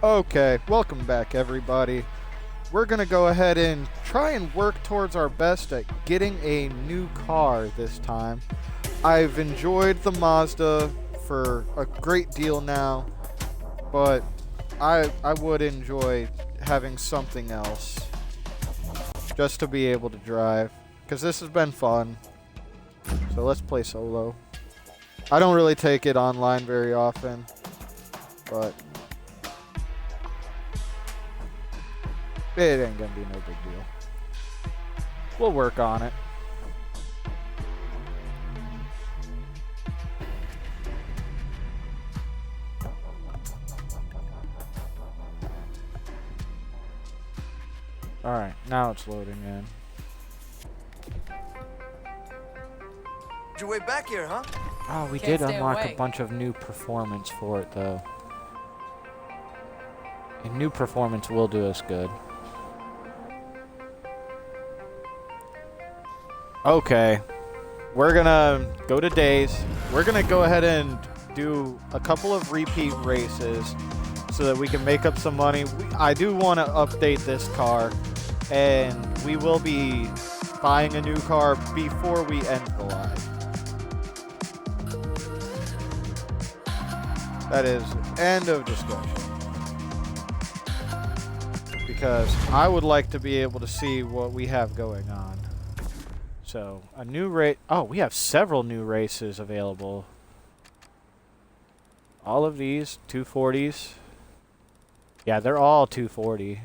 Okay, welcome back everybody. We're gonna go ahead and try and work towards our best at getting a new car this time. I've enjoyed the Mazda for a great deal now, but I would enjoy having something else just to be able to drive, because this has been fun. So let's play solo. I don't really take it online very often, but it ain't gonna be no big deal. We'll work on it. Alright, now it's loading in. Your way back here, huh? Oh, we Can't did stay unlock a away. bunch of new performance for it, though. And new performance will do us good. Okay. We're gonna go to days. We're gonna go ahead and do a couple of repeat races so that we can make up some money. I do want to update this car, and we will be buying a new car before we end the live. That is end of discussion. Because I would like to be able to see what we have going on. So, a new race. Oh, we have several new races available. All of these, 240s. Yeah, they're all 240.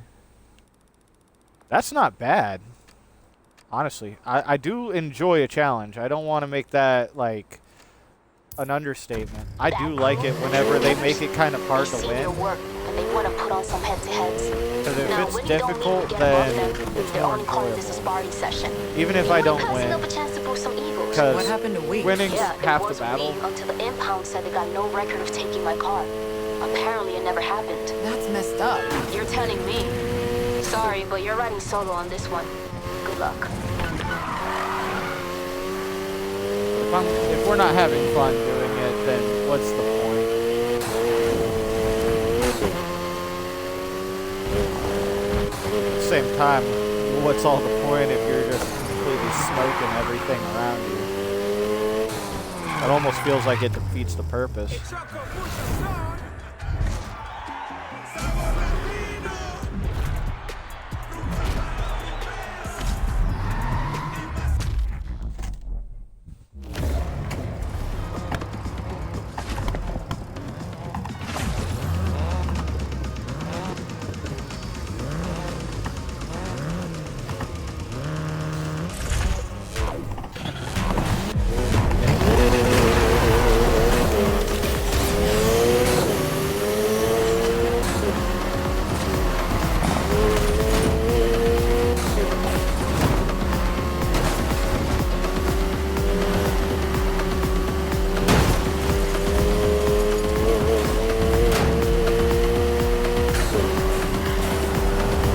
That's not bad. Honestly, I do enjoy a challenge. I don't want to make that, like, an understatement. I do like it whenever they make it kind of hard to win. They want to put on some head-to-heads. Because if Now, it's when you don't difficult, meet again then about them, it's they're more only calling this a enjoyable. sparring session. Even if You I know, don't passing up a win. chance to boost some egos. Because What happened to Wheat? winning's Yeah, it half the was battle. me until the impound said they got no record of taking my car. Apparently, it never happened. That's messed up. You're telling me. Sorry, but you're riding solo on this one. Good luck. If we're not having fun doing it, then what's the point? At the same time, what's all the point if you're just completely smoking everything around you? It almost feels like it defeats the purpose.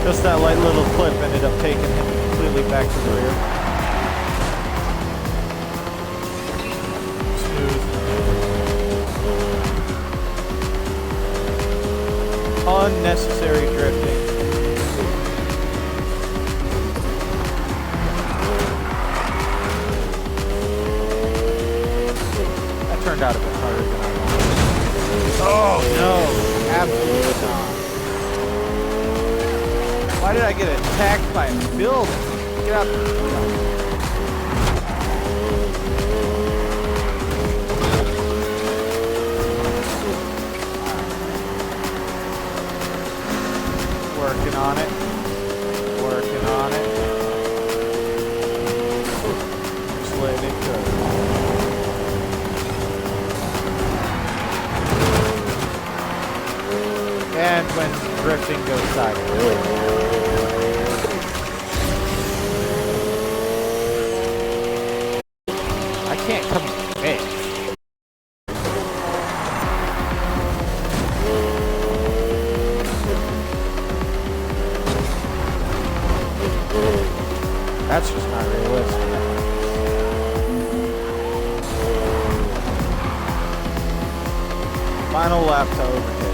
Just that light little clip ended up taking him completely back to the rear. Smooth. Unnecessary drifting. That turned out a bit harder than I wanted. Oh no, absolutely not. Why did I get attacked by a building? Get out there. Working on it. Working on it. Just letting it go. And when drifting goes sideways. I can't come back. That's just not realistic. Final lap to overtake.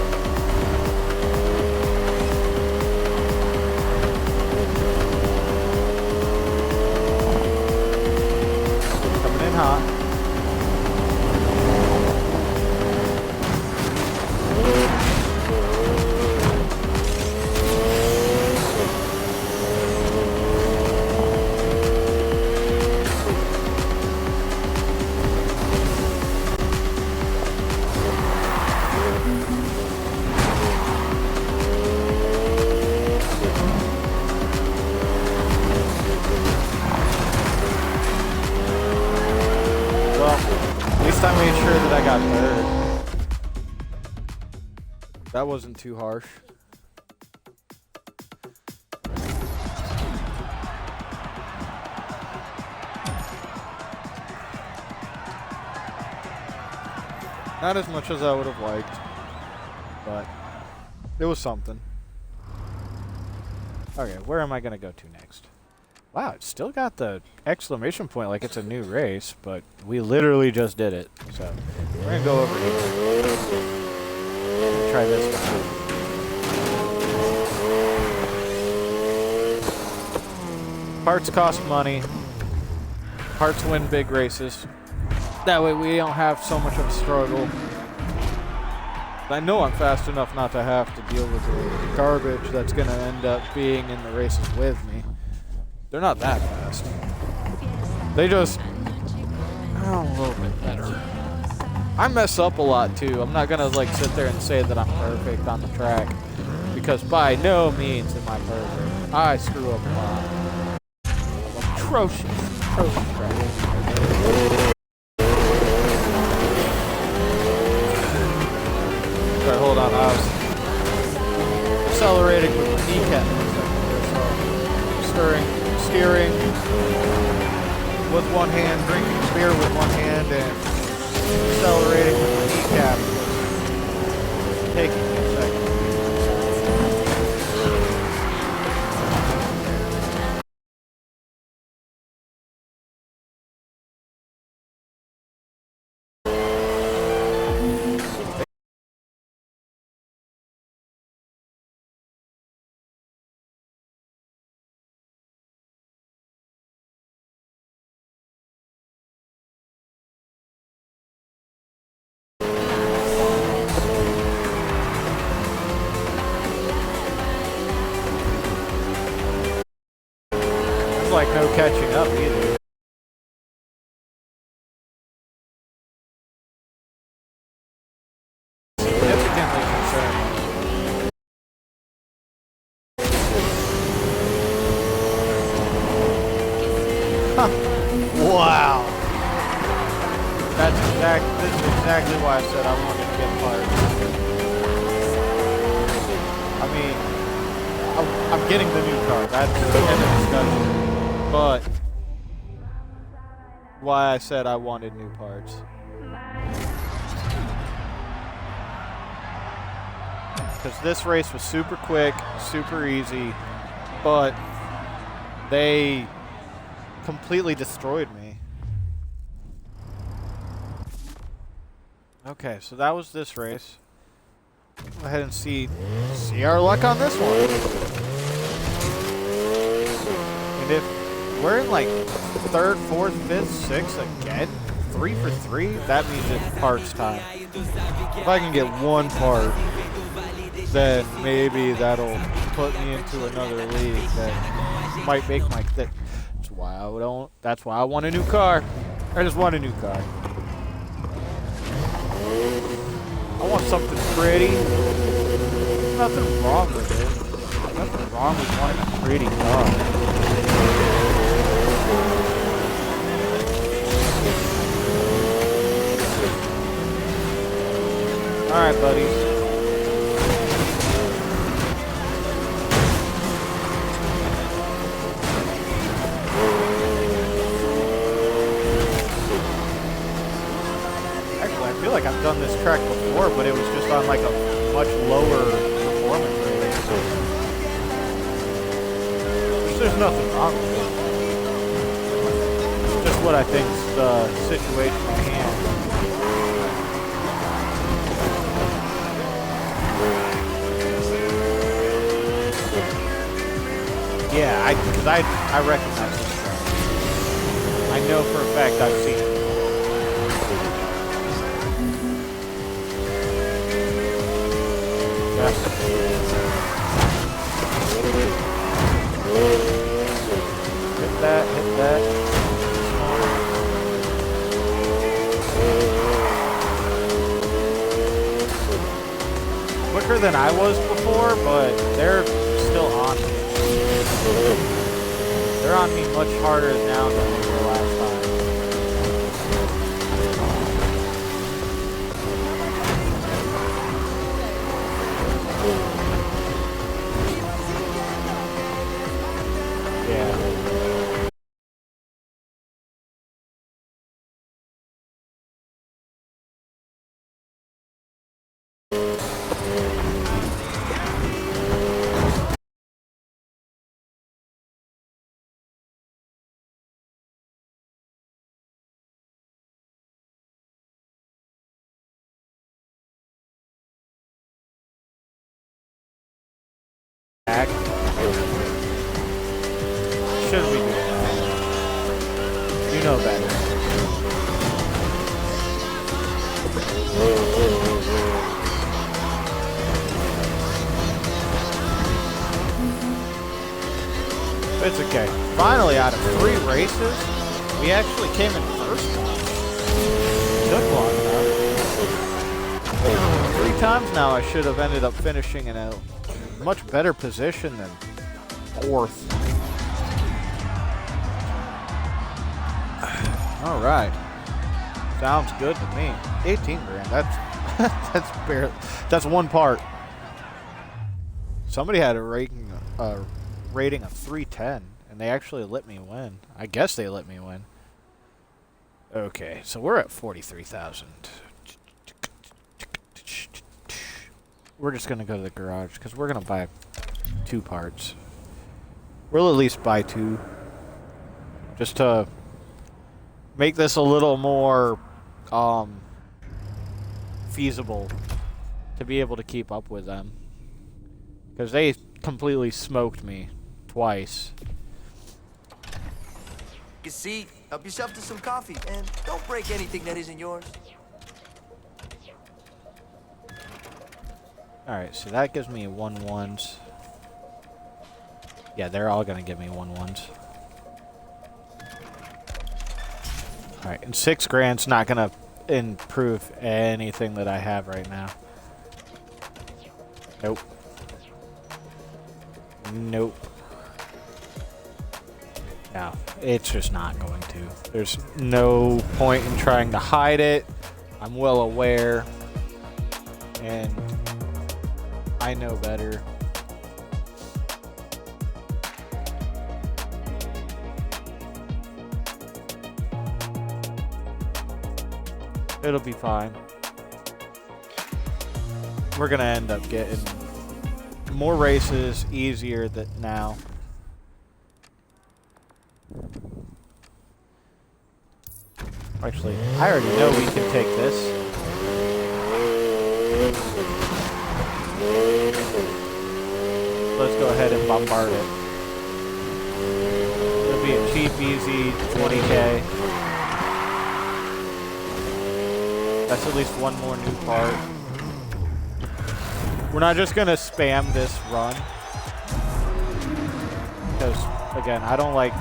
That wasn't too harsh. Not as much as I would have liked, but it was something. Okay, where am I going to go to next? Wow, it's still got the exclamation point like it's a new race, but we literally just did it. So, we're going to go over here. Try this one. Parts cost money. Parts win big races. That way we don't have so much of a struggle. I know I'm fast enough not to have to deal with the garbage that's going to end up being in the races with me. They're not that fast. They just... a little bit better. I mess up a lot too. I'm not going to like sit there and say that I'm perfect on the track. Because by no means am I perfect. I screw up a lot. I'm atrocious. Atrocious track. Alright, hold on. I was accelerating with my kneecap for a second here, so steering with one hand, drinking beer with one hand, and accelerating with my kneecap was taking me a second. Like no catching up either. Significantly concerning. Huh. Wow. This is exactly why I said I wanted to get fired. I mean, I'm getting the new car. That's the end of discussion. But why I said I wanted new parts. Because this race was super quick, super easy, but they completely destroyed me. Okay, so that was this race. Go ahead and see our luck on this one. And if we're in like 3rd, 4th, 5th, 6th again, 3 for 3, that means it's parts time. If I can get one part, then maybe that'll put me into another league that might make my thing. That's why I want a new car. I just want a new car. I want something pretty. There's nothing wrong with it. There's nothing wrong with wanting a pretty car. Alright, buddies. Actually, I feel like I've done this track before, but it was just on like a much lower performance rating. There's nothing wrong with it. It's just what I think's the situation at hand. Yeah, because I recognize this track. I know for a fact I've seen it. Yeah. Hit that, hit that. Quicker than I was before, but they're still on me. They're on me much harder now than they were last time. Yeah. Back. Shouldn't we do that? You know better. It's okay. Finally, out of 3 races, we actually came in first one. Took long enough. 3 times now I should have ended up finishing in a much better position than 4th. All right. Sounds good to me. 18 grand. That's one part. Somebody had a rating of 310, and they actually let me win. I guess they let me win. Okay, so we're at 43,000. We're just gonna go to the garage because we're gonna buy 2 parts. We'll at least buy 2, just to make this a little more feasible to be able to keep up with them, because they completely smoked me twice. You see, help yourself to some coffee, and don't break anything that isn't yours. Alright, so that gives me 1-1s. Yeah, they're all gonna give me 1-1s. Alright, and 6 grand's not gonna improve anything that I have right now. Nope. Nope. No, it's just not going to. There's no point in trying to hide it. I'm well aware. And I know better. It'll be fine. We're gonna end up getting more races easier than now. Actually, I already know we can take this. Let's go ahead and bombard it. It'll be a cheap, easy 20K. That's at least one more new part. We're not just gonna spam this run, because again, I don't like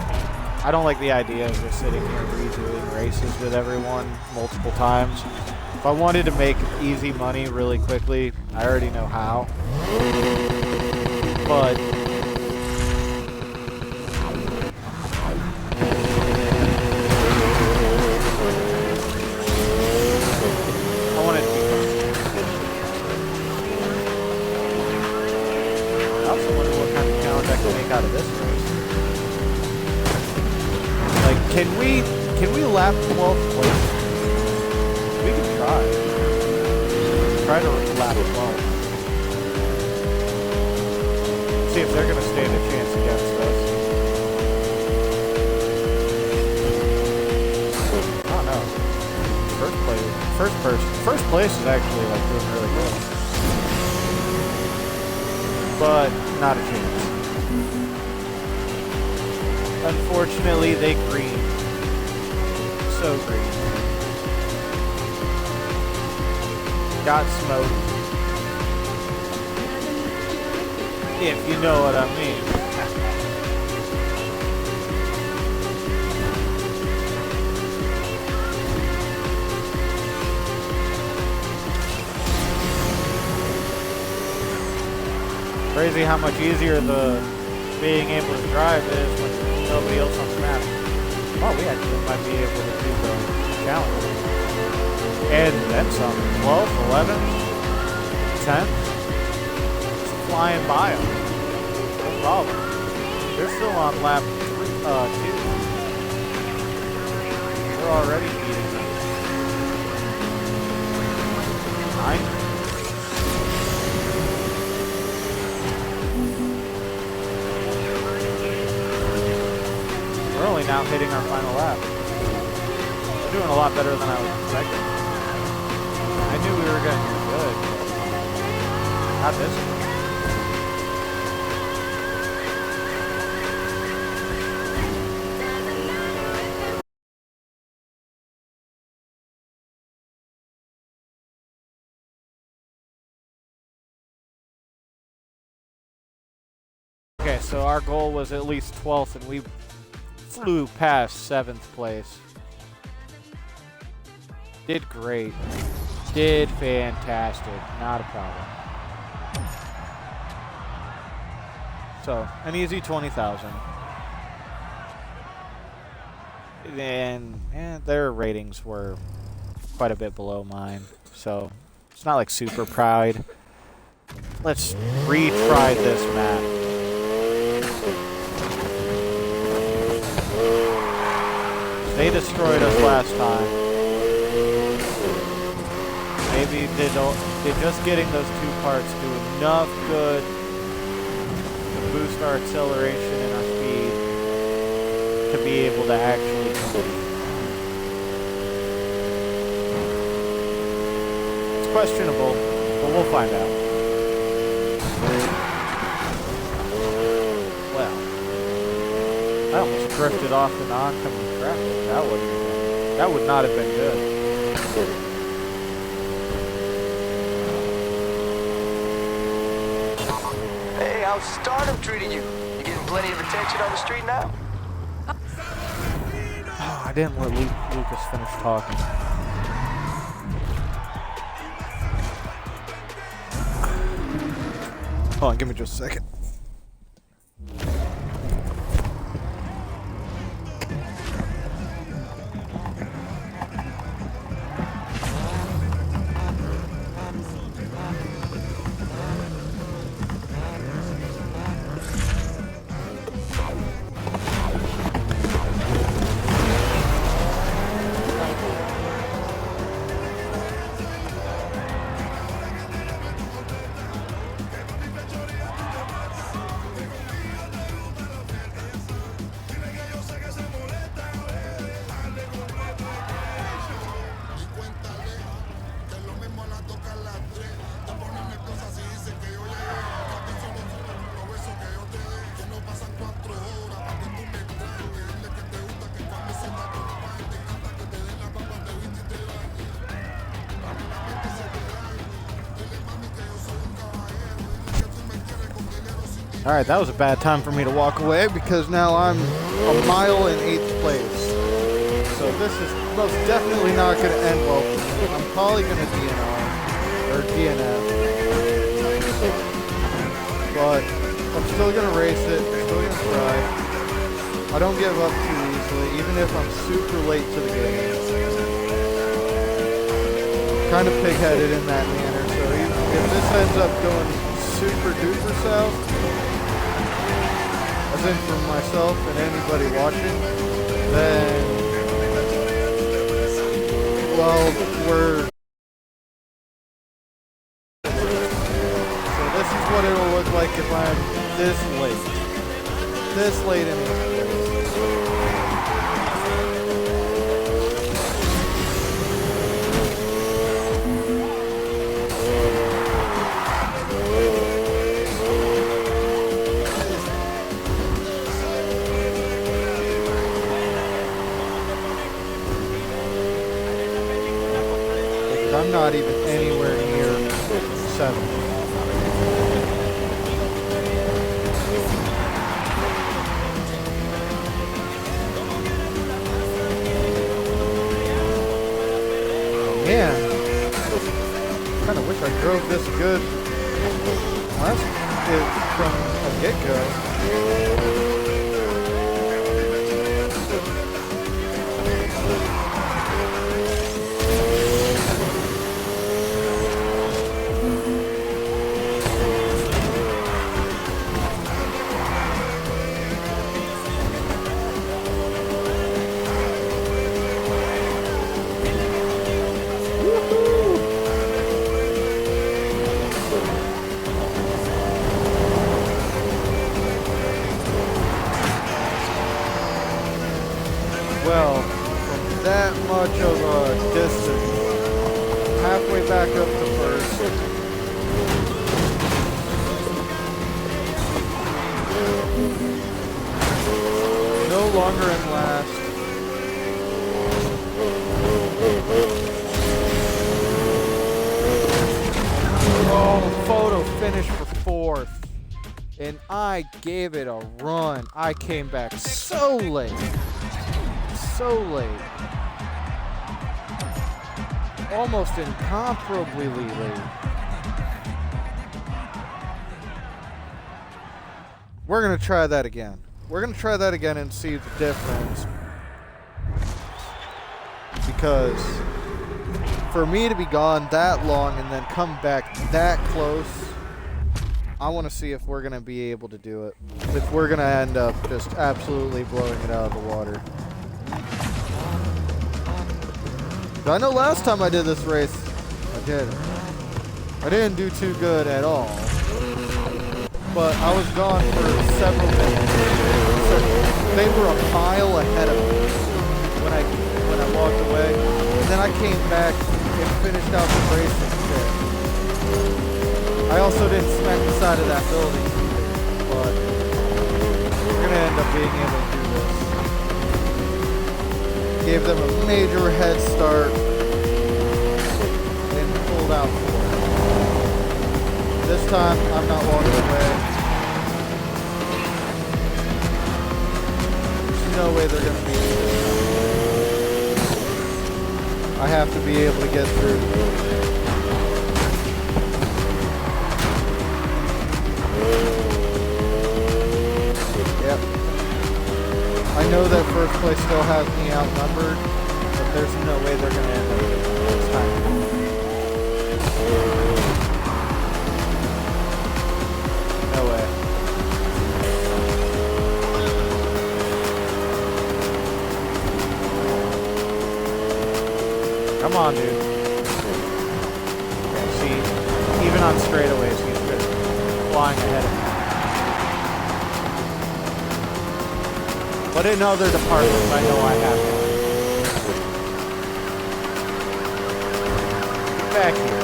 the idea of just sitting here redoing races with everyone multiple times. If I wanted to make easy money really quickly, I already know how. But I want it to be fun. I also wonder what kind of challenge I can make out of this race. Like, can we lap 12th place? We can try. Try to lap 12. See if they're gonna stand a chance against us. I don't know. First place is actually like doing really good, but not a chance. Unfortunately, they green. So green. Got smoked. If you know what I mean. Crazy how much easier the being able to drive is when there's nobody else on the map. Oh, we actually might be able to do the challenge. And then some. 12, 11, 10. flying by them. No problem. They're still on lap 2. They're already beating them. 9. We're only now hitting our final lap. We're doing a lot better than I was expecting. I knew we were going to do good. Not this one. Okay, so our goal was at least 12th, and we flew past 7th place. Did great. Did fantastic. Not a problem. So, an easy 20,000. And their ratings were quite a bit below mine. So, it's not like super proud. Let's retry this map. They destroyed us last time. Maybe did just getting those 2 parts do enough good to boost our acceleration and our speed to be able to actually compete. It's questionable, but we'll find out. Well, I almost drifted off the oncoming traffic. That would not have been good. Hey, how's Stardom treating you? You getting plenty of attention on the street now? Oh, I didn't let Lucas finish talking. Hold on, give me just a second. Alright, that was a bad time for me to walk away because now I'm a mile in 8th place. So this is most definitely not going to end well for me. I'm probably going to DNR, or DNF. But I'm still going to race it, I'm still going to try. I don't give up too easily, even if I'm super late to the game. Kind of pig-headed in that manner, so if this ends up going super duper south, as in for myself and anybody watching, then, well, so this is what it'll look like if I'm this late in this place. I'm not even anywhere near 7. Man, kind of wish I drove this good from a get-go. distance. Halfway back up to first. No longer in last. Oh, photo finished for fourth. And I gave it a run. I came back so late. So late. Almost incomparably late. We're going to try that again. We're going to try that again and see the difference. Because for me to be gone that long and then come back that close, I want to see if we're going to be able to do it. If we're going to end up just absolutely blowing it out of the water. I know last time I did this race, I didn't do too good at all. But I was gone for several minutes. So they were a mile ahead of me when I walked away. And then I came back and finished out the race and shit. I also didn't smack the side of that building either, but we're gonna end up being able to do this. Gave them a major head start and pulled out for it. This time, I'm not walking away. There's no way they're going to beat me this time. I have to be able to get through. Yep. I know that first place still has me outnumbered, but there's no way they're going to end up getting me this time. No way. Come on, dude. Okay, see, even on straightaways, he's just flying ahead of me. But in other departments, I know I have to. Get back here.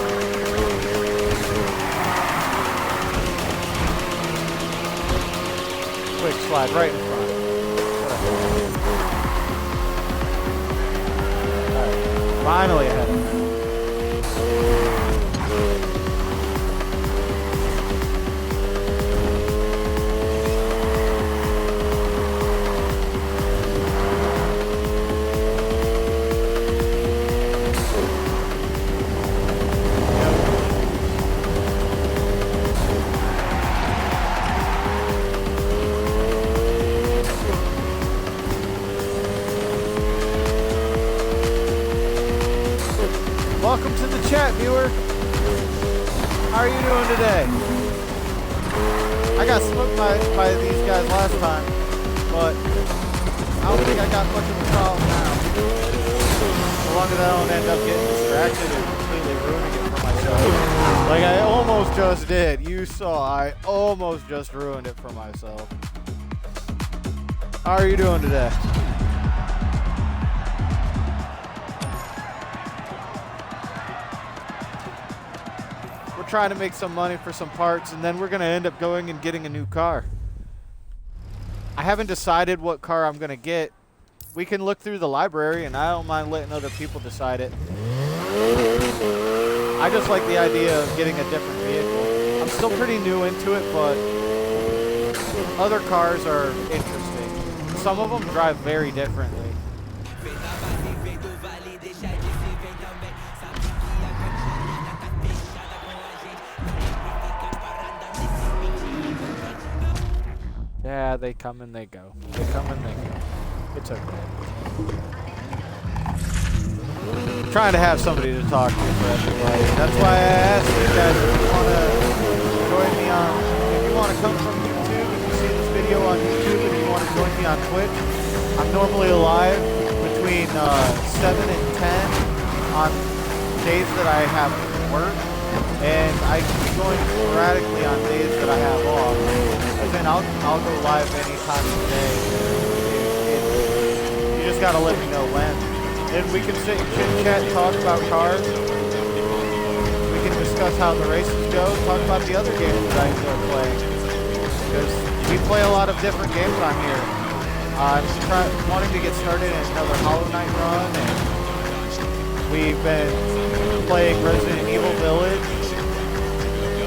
Quick slide right in front. Alright, finally ahead of me. Welcome to the chat, viewer. How are you doing today? I got smoked by these guys last time, but I don't think I got much of a problem now. As long as I don't end up getting distracted and completely ruining it for myself. Like I almost just did. You saw, I almost just ruined it for myself. How are you doing today? Trying to make some money for some parts, and then we're going to end up going and getting a new car. I haven't decided what car I'm going to get. We can look through the library, and I don't mind letting other people decide it. I just like the idea of getting a different vehicle. I'm still pretty new into it, but other cars are interesting. Some of them drive very differently. Yeah, they come and they go. They come and they go. It's okay. I'm trying to have somebody to talk to for everybody. That's why I asked you guys if you want to join me on, if you want to come from YouTube, if you see this video on YouTube and you want to join me on Twitch. I'm normally live between 7 and 10 on days that I have work. And I join sporadically on days that I have off. And then I'll go live any time of the day. You just gotta let me know when. Then we can sit and chit chat and talk about cars. We can discuss how the races go. Talk about the other games that I enjoy playing. Because we play a lot of different games on here. I'm wanting to get started in another Hollow Knight run, and we've been playing Resident Evil Village.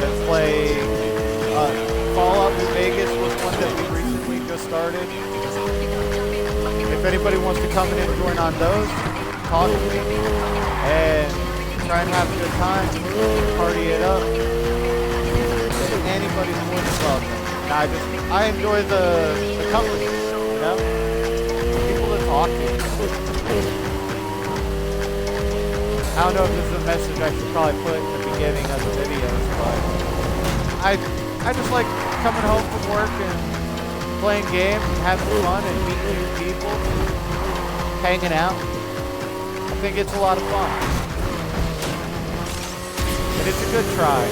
Been playing Fallout New Vegas was one that we recently just started. If anybody wants to come in and join on those, talk to me and try and have a good time, party it up. Anybody's more than welcome. I enjoy the company, you know? People to talk to. I don't know if this is a message I should probably put in the beginning of the videos, but I just like coming home from work and playing games and having fun and meeting new people, hanging out. I think it's a lot of fun. And it's a good try.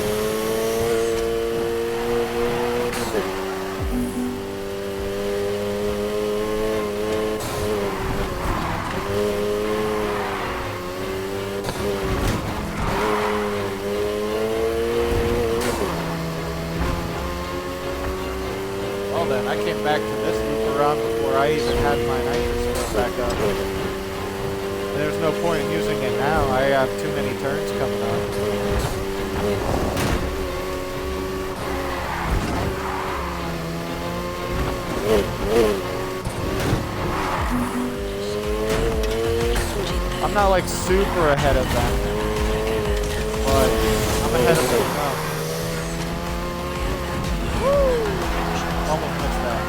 Well then, I came back to this loop around before I even had my nitrous go back up. There's no point in using it now. I have too many turns coming up. I'm not like super ahead of them, but I'm ahead of them now. Almost missed that.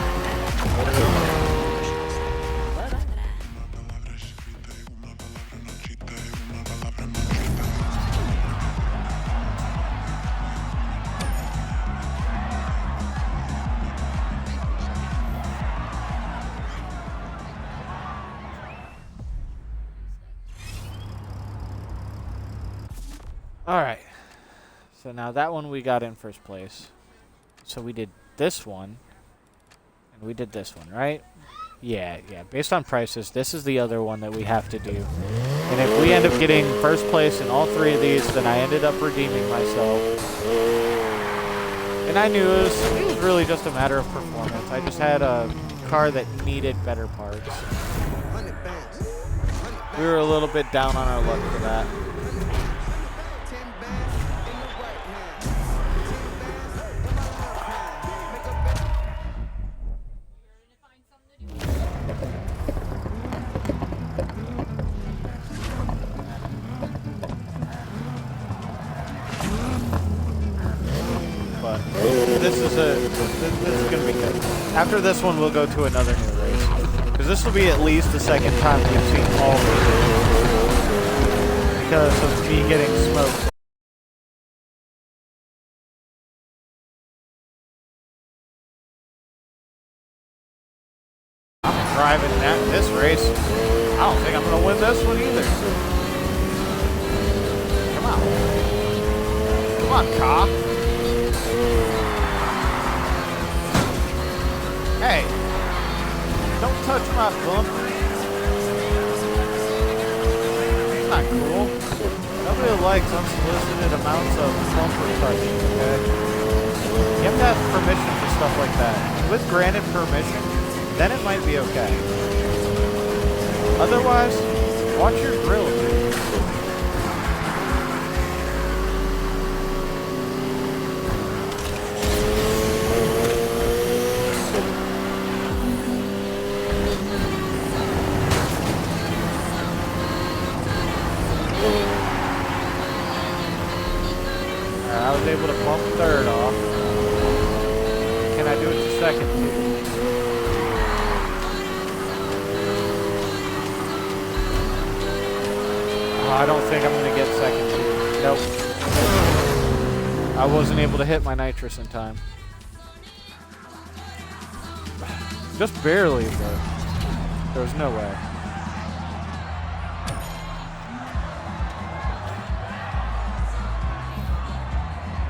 Alright, so now that one we got in first place. So we did this one, and we did this one, right? Yeah, based on prices, this is the other one that we have to do. And if we end up getting first place in all three of these, then I ended up redeeming myself. And I knew it was really just a matter of performance. I just had a car that needed better parts. We were a little bit down on our luck for that. This is gonna be good. After this one, we'll go to another new race, because this will be at least the second time we've seen all of it because of me getting smoked. I'm driving this race. I don't think I'm gonna win this one either. Come on, car. Hey, don't touch my bumper. It's not cool. Nobody likes unsolicited amounts of bumper touching, okay? You have to have permission for stuff like that. With granted permission, then it might be okay. Otherwise, watch your grill, dude. I was able to bump third off. Can I do it to second too? I don't think I'm going to get second too. Nope. I wasn't able to hit my nitrous in time. Just barely, but there was no way.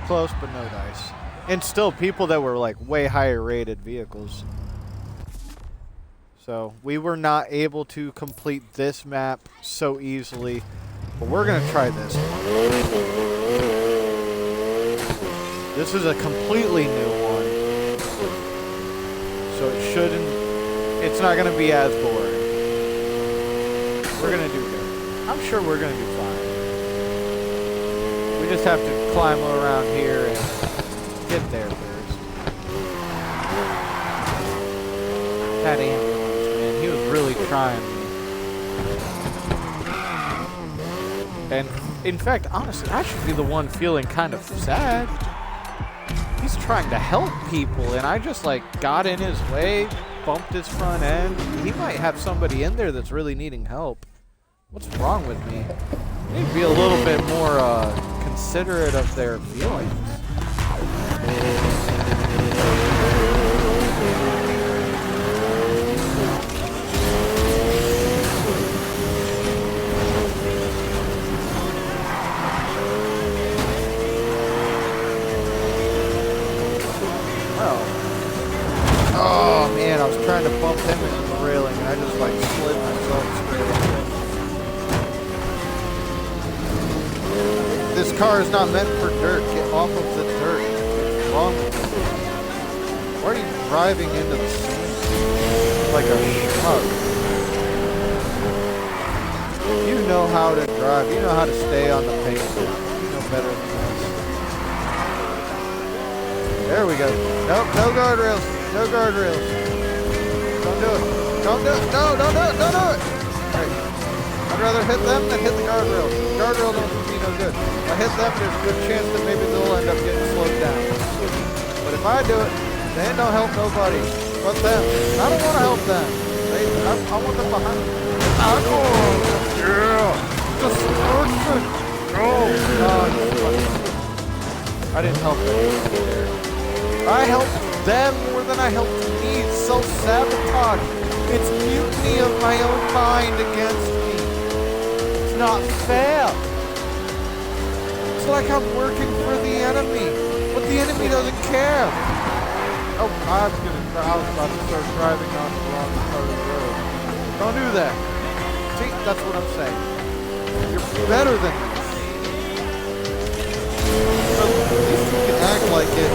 Close, but no dice. And still people that were like way higher rated vehicles. So we were not able to complete this map so easily, but we're gonna try this one. This is a completely new one, so it's not gonna be as boring. We're gonna do good. I'm sure we're gonna do fine. We just have to climb around here and get there first. That ambulance, man, he was really trying me. And in fact, honestly, I should be the one feeling kind of sad. He's trying to help people, and I just like got in his way, bumped his front end. He might have somebody in there that's really needing help. What's wrong with me? I need to be a little bit more considerate of their feelings. Oh man, I was trying to bump him into the railing and I just like slid myself straight into it. This car is not meant for dirt. Get off of the dirt. What's wrong with you? Why are you driving into the scene like a schmuck? You know how to drive. You know how to stay on the pavement. You know better than this. There we go. Nope, no guardrails. No guardrails. Don't do it. Don't do it. No, don't do it. Don't do it. Hey, I'd rather hit them than hit the guardrail. Guardrail don't do me no good. If I hit them, there's a good chance that maybe they'll end up getting slowed down. But if I do it, they don't help nobody but them. I don't want to help them. I want them behind me. Yeah. Destruction. Oh, God. I didn't help them there. I helped them more than I helped me. It's self-sabotage. It's mutiny of my own mind against me. It's not fair. It's like I'm working for the enemy, but the enemy doesn't care. Oh, I was about to start driving on the wrong part of the road. Don't do that. See, that's what I'm saying. You're better than this. So at least you can act like it.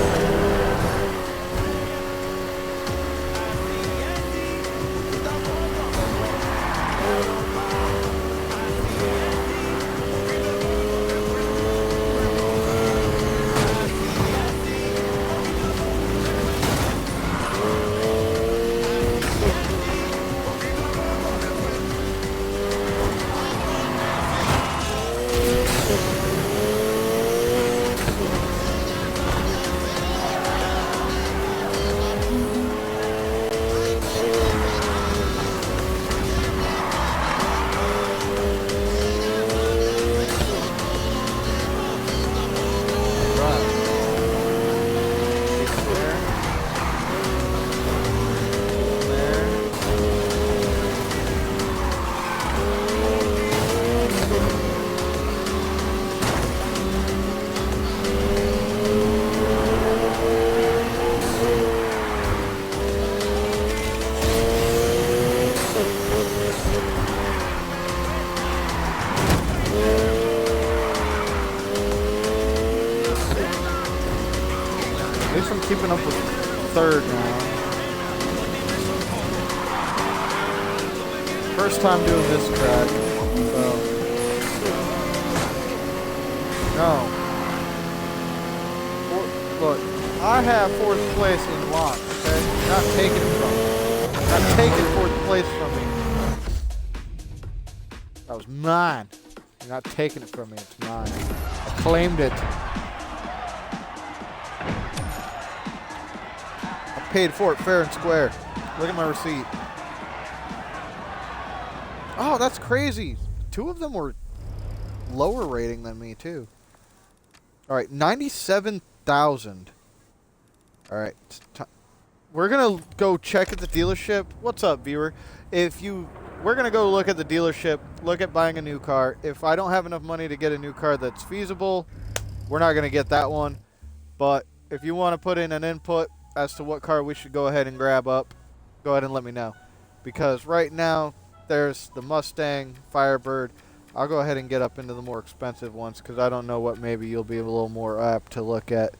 Keeping up with third now. First time doing this track, so no. Look, I have fourth place in lock. Okay, you're not taking it from me. You're not taking fourth place from me. That was mine. You're not taking it from me. It's mine. I claimed it. Paid for it fair and square. Look at my receipt. Oh, that's crazy. Two of them were lower rating than me, too. All right, 97,000. All right. We're going to go check at the dealership. What's up, viewer? We're going to go look at the dealership, look at buying a new car. If I don't have enough money to get a new car that's feasible, we're not going to get that one. But if you want to put in an input as to what car we should go ahead and grab up, go ahead and let me know. because right now there's the Mustang, Firebird. I'll go ahead and get up into the more expensive ones because I don't know what maybe you'll be a little more apt to look at.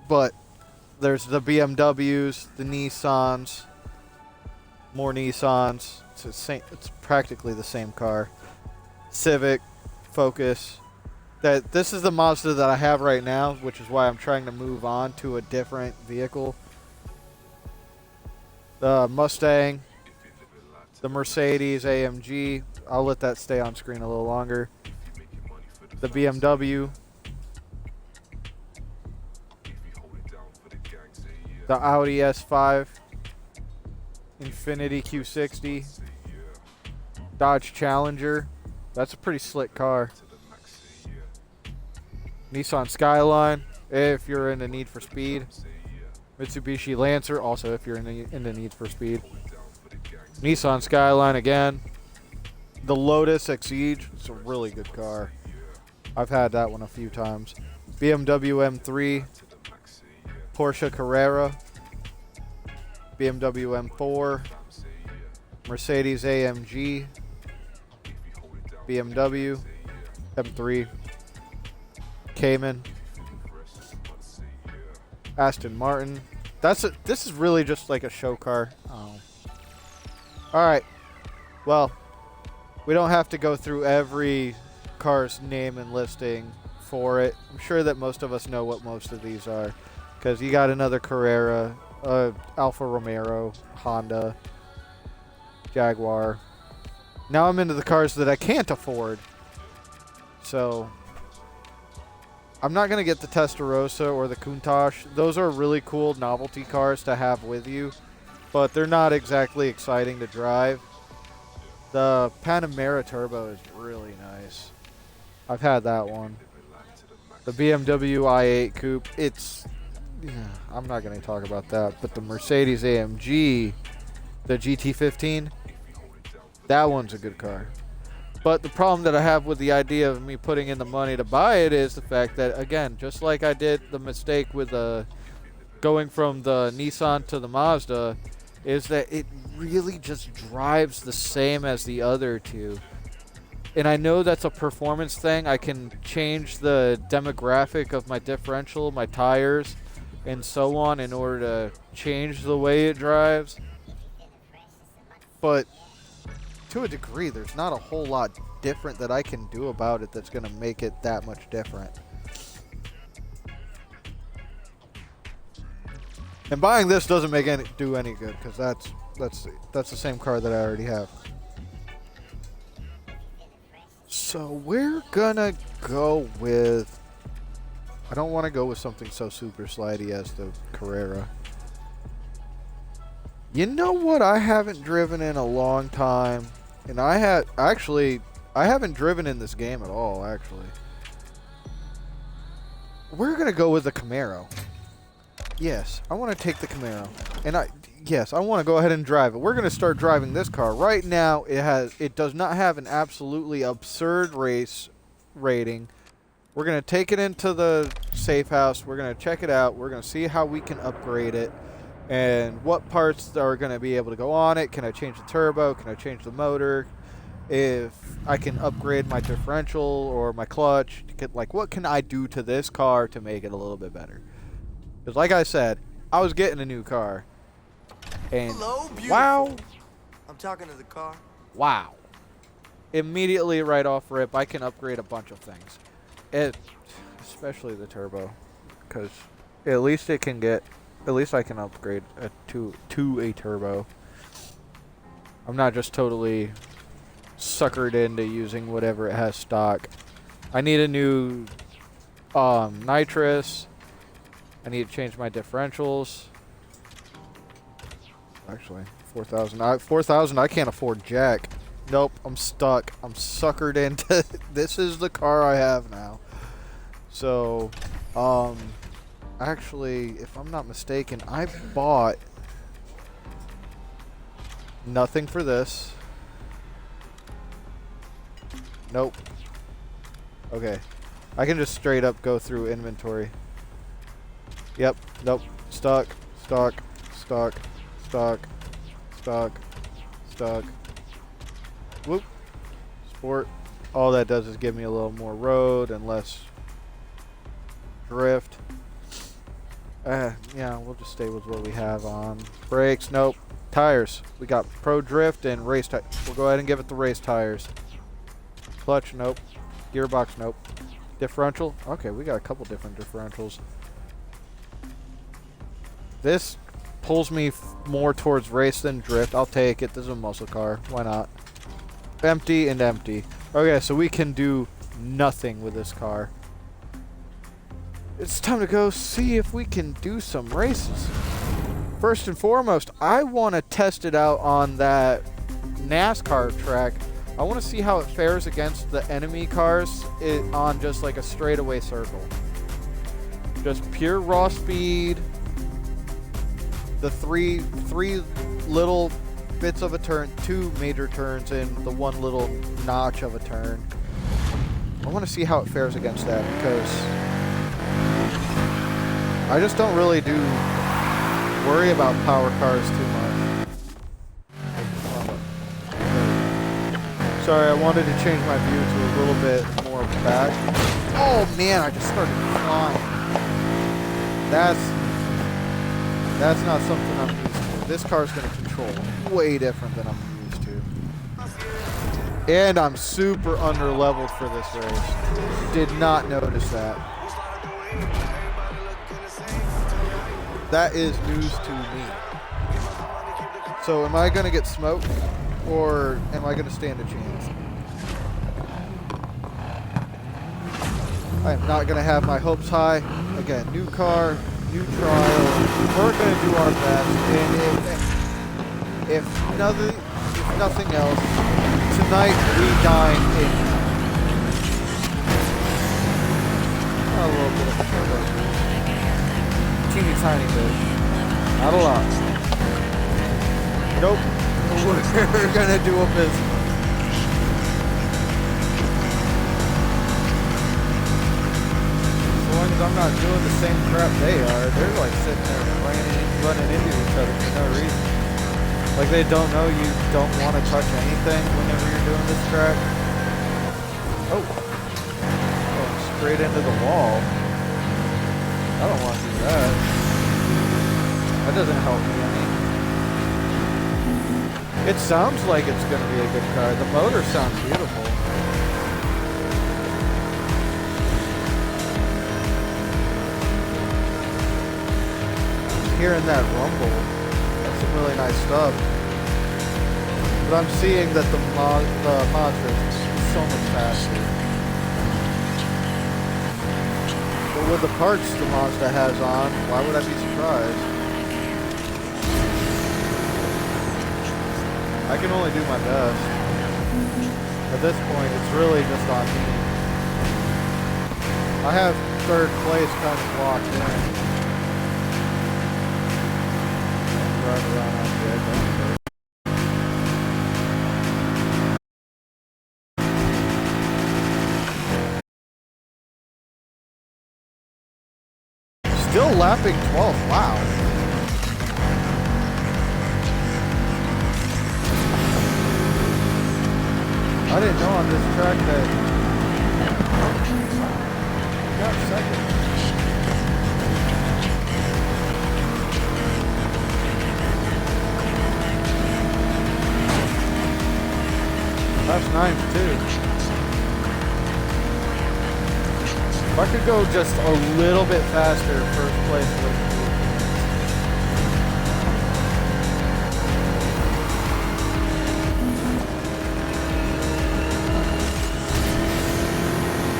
But there's the BMWs, the Nissans, more Nissans. It's practically the same car. Civic, Focus. This is the Mazda that I have right now, which is why I'm trying to move on to a different vehicle. The Mustang, the Mercedes AMG. I'll let that stay on screen a little longer. The BMW. The Audi S5. Infiniti Q60. Dodge Challenger. That's a pretty slick car. Nissan Skyline, if you're in the Need for Speed. Mitsubishi Lancer, also if you're in the Need for Speed. Nissan Skyline again. The Lotus Exige, it's a really good car. I've had that one a few times. BMW M3. Porsche Carrera. BMW M4. Mercedes AMG. BMW M3. Cayman. Aston Martin. This is really just like a show car. Oh. Alright. Well, we don't have to go through every car's name and listing for it. I'm sure that most of us know what most of these are. Because you got another Carrera, Alfa Romeo, Honda, Jaguar. Now I'm into the cars that I can't afford. So I'm not going to get the Testarossa or the Countach. Those are really cool novelty cars to have with you, but they're not exactly exciting to drive. The Panamera Turbo is really nice. I've had that one. The BMW i8 Coupe, I'm not going to talk about that, but the Mercedes AMG, the GT15, that one's a good car. But the problem that I have with the idea of me putting in the money to buy it is the fact that, again, just like I did the mistake with going from the Nissan to the Mazda, is that it really just drives the same as the other two. And I know that's a performance thing. I can change the demographic of my differential, my tires, and so on in order to change the way it drives. But to a degree, there's not a whole lot different that I can do about it that's going to make it that much different. And buying this doesn't do any good because that's the same car that I already have. So we're gonna go with, I don't want to go with something so super slidey as the Carrera. You know what I haven't driven in a long time? And I haven't driven in this game at all, actually. We're going to go with the Camaro. Yes, I want to take the Camaro. And I want to go ahead and drive it. We're going to start driving this car. Right now, it does not have an absolutely absurd race rating. We're going to take it into the safe house. We're going to check it out. We're going to see how we can upgrade it. And what parts are going to be able to go on it. Can I change the turbo? Can I change the motor? If I can upgrade my differential or my clutch. Like, what can I do to this car to make it a little bit better? Because like I said, I was getting a new car. And hello, beautiful. Wow. I'm talking to the car. Wow. Immediately right off rip, I can upgrade a bunch of things. Especially the turbo. Because at least I can upgrade to a turbo. I'm not just totally suckered into using whatever it has stock. I need a new nitrous. I need to change my differentials. Actually, 4,000. 4,000, I can't afford jack. Nope, I'm stuck. I'm suckered into this is the car I have now. So, actually, if I'm not mistaken, I bought nothing for this. Nope. Okay. I can just straight up go through inventory. Yep. Nope. Stock. Stock. Stock. Stock. Stock. stuck. Whoop. Sport. All that does is give me a little more road and less drift. Yeah, we'll just stay with what we have on. Brakes, nope. Tires. We got Pro Drift and race tires. We'll go ahead and give it the race tires. Clutch, nope. Gearbox, nope. Differential. Okay, we got a couple different differentials. This pulls me more towards race than drift. I'll take it. This is a muscle car. Why not? Empty and empty. Okay, so we can do nothing with this car. It's time to go see if we can do some races. First and foremost, I want to test it out on that NASCAR track. I want to see how it fares against the enemy cars on just like a straightaway circle. Just pure raw speed. The three little bits of a turn, 2 major turns, and the 1 little notch of a turn. I want to see how it fares against that because I just don't really worry about power cars too much. Sorry, I wanted to change my view to a little bit more back. Oh man, I just started flying. That's not something I'm used to. This car's going to control way different than I'm used to. And I'm super under leveled for this race. Did not notice that. That is news to me. So am I going to get smoked or am I going to stand a chance? I am not going to have my hopes high. Again, new car, new trial. We're going to do our best. And if nothing else, tonight we dine in a little bit of turbo. Teeny tiny bit. Not a lot. Nope. We're going to do a business. As long as I'm not doing the same crap they are, they're like sitting there running into each other for no reason. Like they don't know you don't want to touch anything whenever you're doing this track. Oh. Going straight into the wall. I don't want to do that. That doesn't help me any. It sounds like it's going to be a good car. The motor sounds beautiful. Hearing that rumble, that's some really nice stuff. But I'm seeing that the Mazda is so much faster. But with the parts the Mazda has on, why would I be surprised? I can only do my best. At this point, it's really just on me. I have 3rd place kind of locked in. Drive around on the edge. Still lapping 12th. Wow. I didn't know on this track that you got 2nd. That's 9th too. If I could go just a little bit faster, 1st place would be.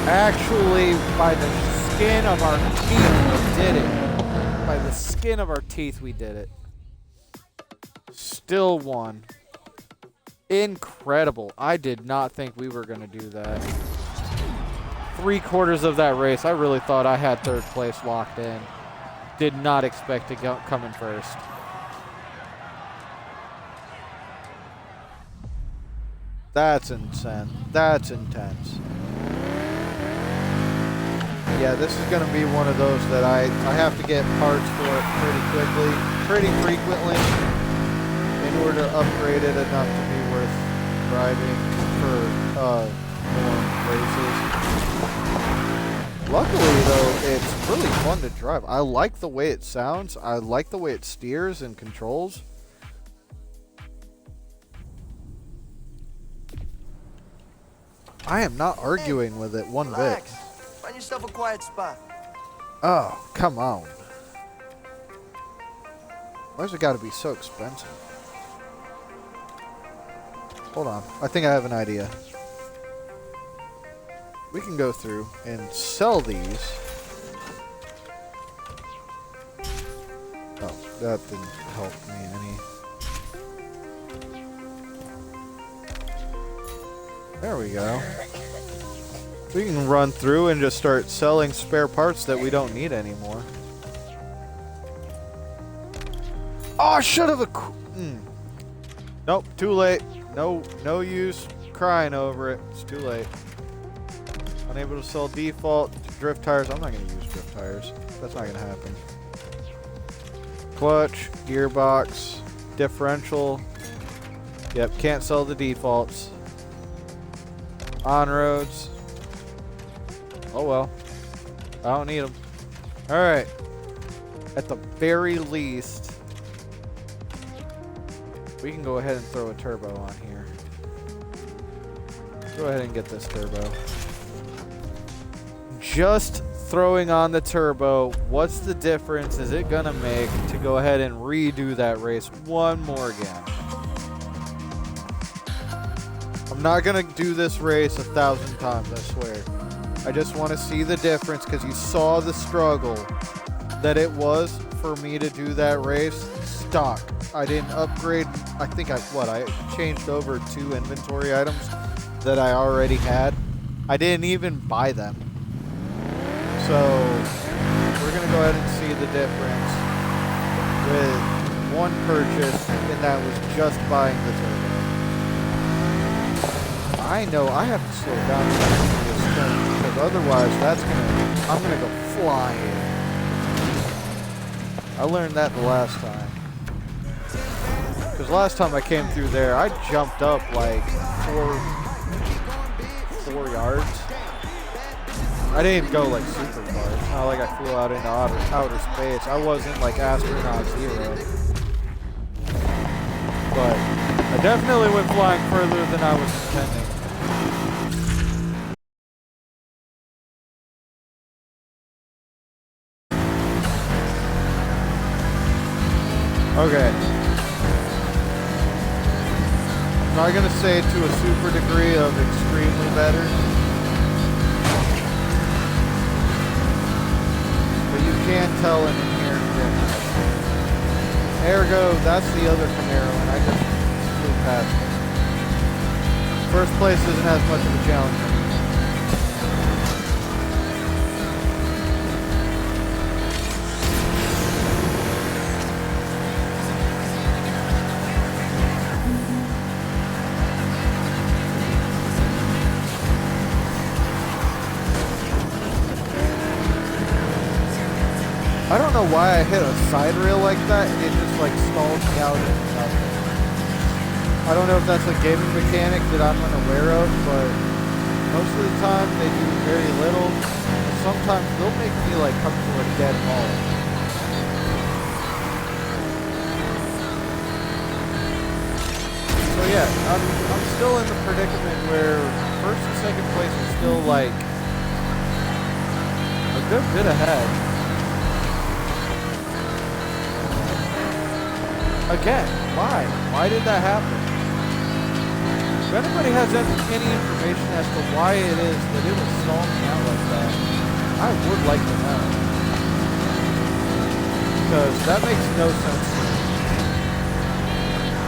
Actually, by the skin of our teeth, we did it. By the skin of our teeth, we did it. Still won. Incredible. I did not think we were going to do that. 3/4 of that race, I really thought I had 3rd place locked in. Did not expect to come in 1st. That's insane. That's intense. Yeah, this is going to be one of those that I have to get parts for it pretty quickly, pretty frequently, in sort of upgraded enough to be worth driving for more races. Luckily, though, it's really fun to drive. I like the way it sounds. I like the way it steers and controls. I am not arguing with it one Relax. bit. Find yourself a quiet spot. Oh, come on. Why's it gotta be so expensive? Hold on. I think I have an idea. We can go through and sell these. Oh, that didn't help me any. There we go. We can run through and just start selling spare parts that we don't need anymore. Oh, I should have Nope, too late. No use crying over it. It's too late. Unable to sell default drift tires. I'm not going to use drift tires. That's not going to happen. Clutch, gearbox, differential. Yep, can't sell the defaults. On roads. Oh well. I don't need them. Alright. At the very least, we can go ahead and throw a turbo on here. Go ahead and get this turbo. Just throwing on the turbo, what's the difference is it gonna make to go ahead and redo that race one more again? I'm not gonna do this race 1,000 times, I swear. I just want to see the difference because you saw the struggle that it was for me to do that race stock. I didn't upgrade. I think I changed over 2 inventory items that I already had. I didn't even buy them. So we're gonna go ahead and see the difference with one purchase, and that was just buying the turbo. I know I have to slow down this turn because otherwise I'm gonna go flying. I learned that the last time. Because last time I came through there, I jumped up like 4 yards. I didn't go like super far. It's not like I flew out into outer space. I wasn't like astronaut zero. But I definitely went flying further than I was intending. Okay. I'm not going to say to a super degree of extremely better. But you can tell an inherent difference. Ergo, that's the other Camaro, and I just flew past it. First place isn't as much of a challenge anymore. I don't know why I hit a side rail like that and it just like stalled me out into nothing. I don't know if that's a gaming mechanic that I'm unaware of, but most of the time they do very little. Sometimes they'll make me like come to a dead halt. So yeah, I'm still in the predicament where first and second place is still like a good bit ahead. Again, why? Why did that happen? If anybody has any information as to why it is that it was stalling out like that, I would like to know. Because that makes no sense to me.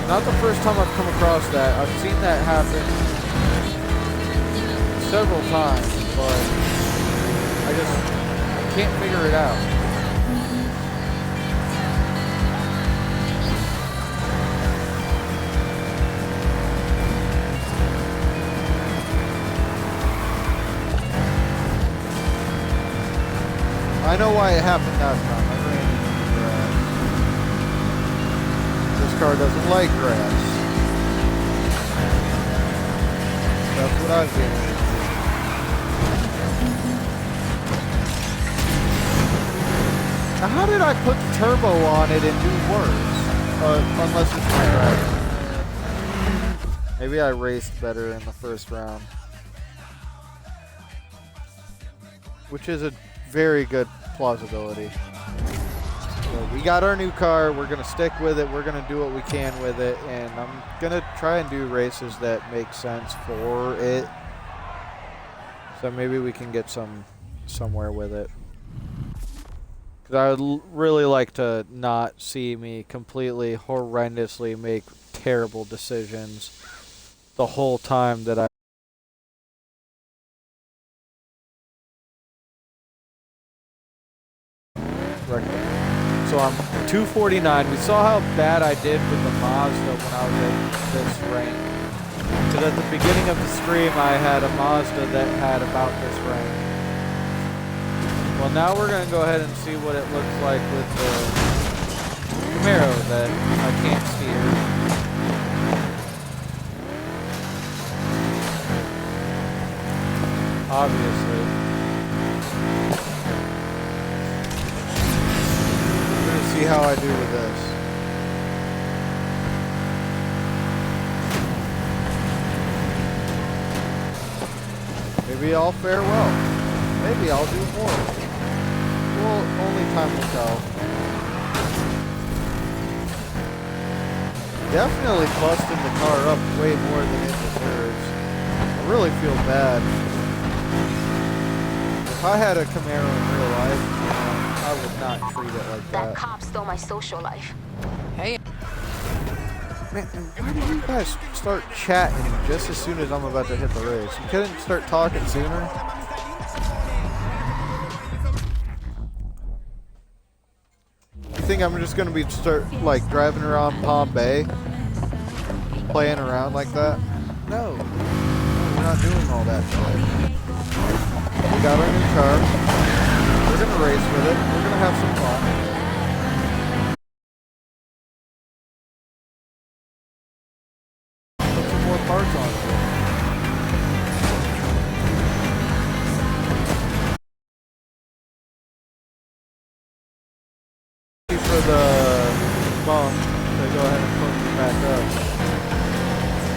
Not the first time I've come across that. I've seen that happen several times, but I can't figure it out. I know why it happened that time. I ran into the grass. Just car doesn't like grass. That's what I've been. Now, how did I put the turbo on it and do worse? Unless it's my driving. Maybe I raced better in the first round. Which is a very good plausibility. So we got our new car. We're going to stick with it. We're going to do what we can with it. And I'm going to try and do races that make sense for it. So maybe we can get somewhere with it. Because I would really like to not see me completely horrendously make terrible decisions the whole time that I... So I'm 249. We saw how bad I did with the Mazda when I was at this rank. Because at the beginning of the stream I had a Mazda that had about this rank. Well, now we're going to go ahead and see what it looks like with the Camaro that I can't steer. Obviously. We're going to see how I do with this. Maybe I'll fare well. Maybe I'll do more. Well, only time will tell. Definitely busting the car up way more than it deserves. I really feel bad. If I had a Camaro in real life, I would not treat it like that. That cop stole my social life. Hey. Man, why do you guys start chatting just as soon as I'm about to hit the race? You couldn't start talking sooner? You think I'm just gonna be like driving around Palm Bay, playing around like that? No, we're not doing all that shit. We got our new car. We're gonna race with it. We're gonna have some fun. Put some more parts on it. For the bump to go ahead and put me back up.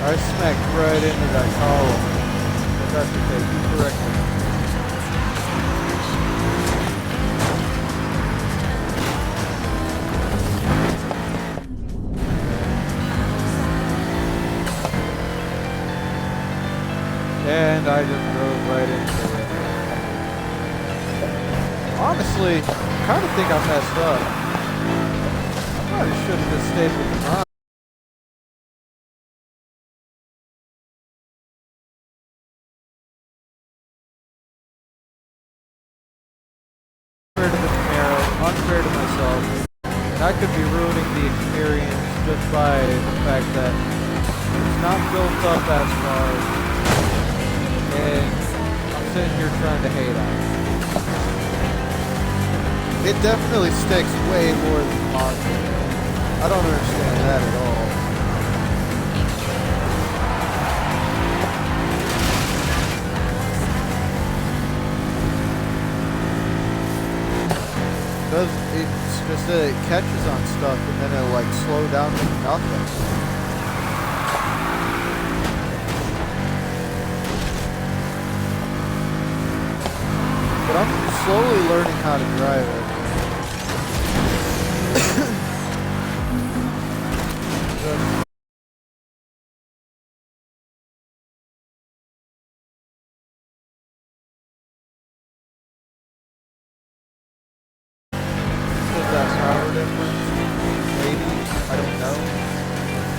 I smacked right into that column. But that's okay, you corrected me. And I just drove right into it. Honestly, I kind of think I messed up. I should have just stayed with the Mazda. Unfair to the Camaro, unfair to myself. And I could be ruining the experience just by the fact that it's not built up as far. And I'm sitting here trying to hate on it. It definitely sticks way more than the Mazda. I don't understand that at all. It's just that it catches on stuff and then it'll like slow down to nothing. But I'm slowly learning how to drive it.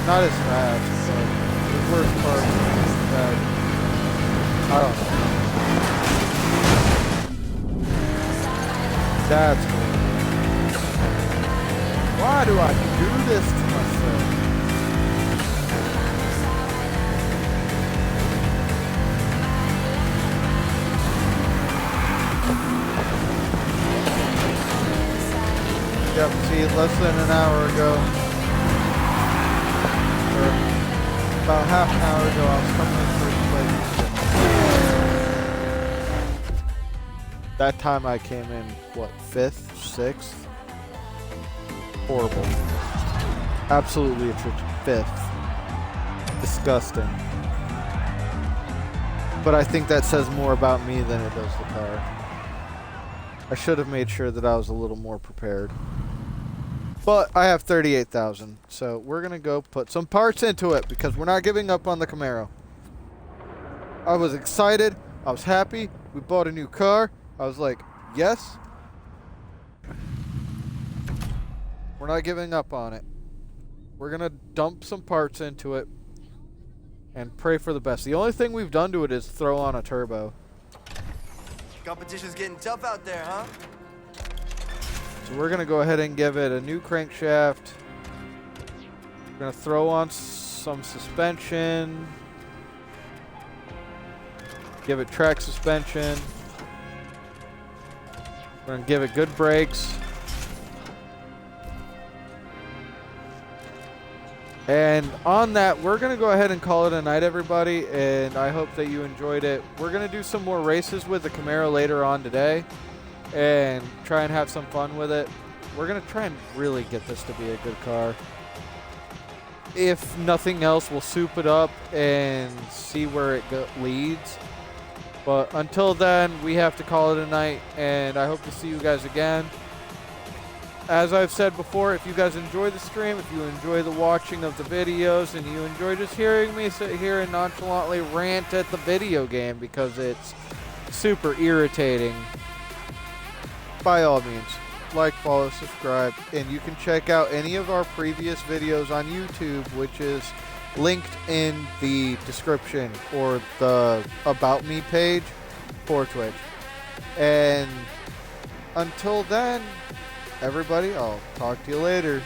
Not as fast, but the worst part is that I don't know. That's cool. Why do I do this to myself? Yep, see, less than an hour ago. About half an hour ago, I was coming in first place. That time I came in, what, 5th, 6th? Horrible. Absolutely atrocious. 5th. Disgusting. But I think that says more about me than it does the car. I should have made sure that I was a little more prepared. But I have 38,000, so we're going to go put some parts into it because we're not giving up on the Camaro. I was excited. I was happy. We bought a new car. I was like, yes. We're not giving up on it. We're going to dump some parts into it and pray for the best. The only thing we've done to it is throw on a turbo. Competition's getting tough out there, huh? So we're going to go ahead and give it a new crankshaft. We're going to throw on some suspension. Give it track suspension. We're going to give it good brakes. And on that, we're going to go ahead and call it a night, everybody. And I hope that you enjoyed it. We're going to do some more races with the Camaro later on today. And try and have some fun with it. We're going to try and really get this to be a good car. If nothing else, we'll soup it up and see where it leads. But until then, we have to call it a night. And I hope to see you guys again. As I've said before, if you guys enjoy the stream, if you enjoy the watching of the videos, and you enjoy just hearing me sit here and nonchalantly rant at the video game because it's super irritating, by all means, like, follow, subscribe, and you can check out any of our previous videos on YouTube, which is linked in the description or the About Me page for Twitch. And until then, everybody, I'll talk to you later.